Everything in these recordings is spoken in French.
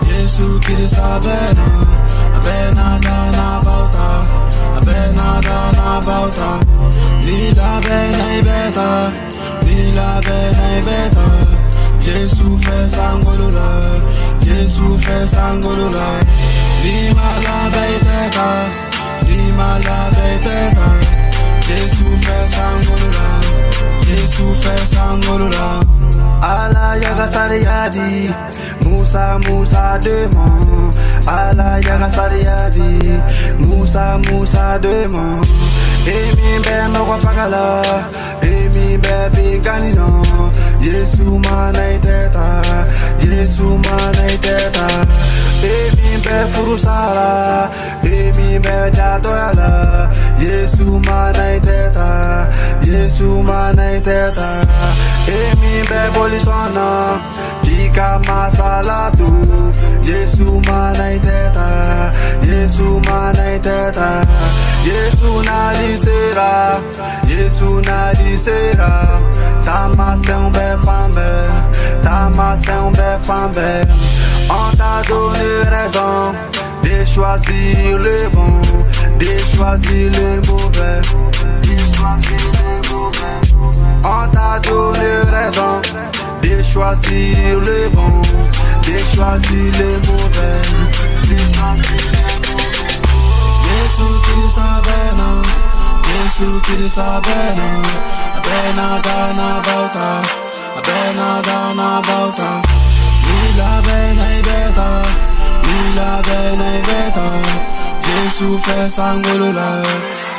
Jesus Kirisa bena, abena dana bauta, abena dana bauta. Bila bena ibeta, bila bena ibeta. Jesus fait sangolula, Jesus fait sangolula. Lima la beteta, lima la beteta. Jesus fait sangolula, Jesus fait sangolula. Ala yaga sariyadi, Musa Musa demande. Ala yaga sariyadi, Musa Musa demande. Emi be me wafagala, emi be biganino. Yesu mana iteta, Yesu mana iteta. Emi be furusara, emi be jatoyala. Yesu mana iteta, Yesu mana iteta. Emi be bolisona, dika masalatu. Yesu mana iteta, Yesu mana iteta. Yesu na lisera, Yesu na lisera. Tama c'est un bel femme, Tama c'est un bel femme. On t'a donné raison de choisir le bon, de choisir le mauvais, de choisir le mauvais. On t'a donné raison de choisir le bon, de choisir le mauvais, de choisir le mauvais. Yesu Kirisa bena, Yesu Kirisa bena, abena dana bauta, abena dana bauta. Lila bena ibeta, lila bena ibeta. Yesu fait sangolula,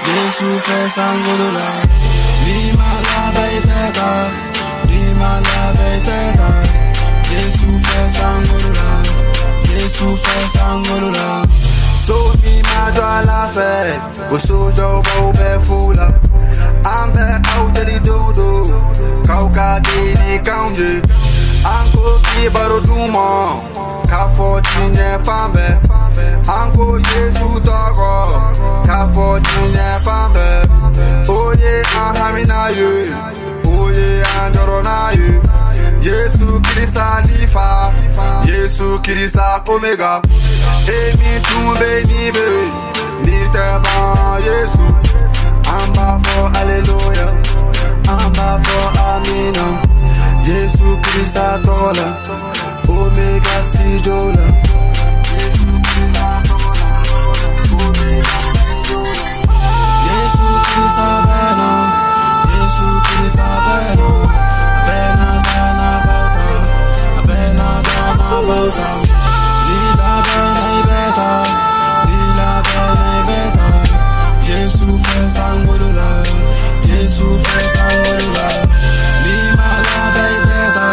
Yesu fait sangolula. Lima la beteta, lima la beteta. Yesu fait sangolula, Yesu fait sangolula. So mi ma do la fe, o so do bo be fula. Ambe out the dodo, kauka di kaunde. Anko ki baro duma, ka fortune fambe. Anko Yesu togo, ka fortune fambe. Oye ahamina ye, oye andorona ye. Yesu Kirisa lifa, Yesu Kirisa omega. Emi tumbe nibe, ni teba Yesu. Amba for hallelujah, amba for amina. Yesu Kirisa tola, omega si jola. Yesu Kirisa tola, omega si jola. Yesu Kirisa bena, Yesu Kirisa bena. Abena dana bauta, abena dana bauta. Lila bena ibeta, lila bena ibeta. Yesu fait sangolula, Yesu fait sangolula. Lima la beteta,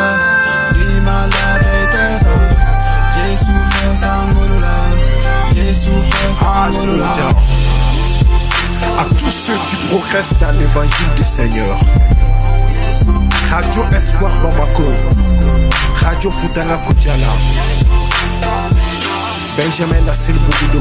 lima la beteta. Yesu fait sangolula, Yesu fait sangolula. À tous ceux qui progressent dans l'évangile du Seigneur. Radio Espoir Bamako, Radio Futana Koutiala, Benjamin Lassel Boudou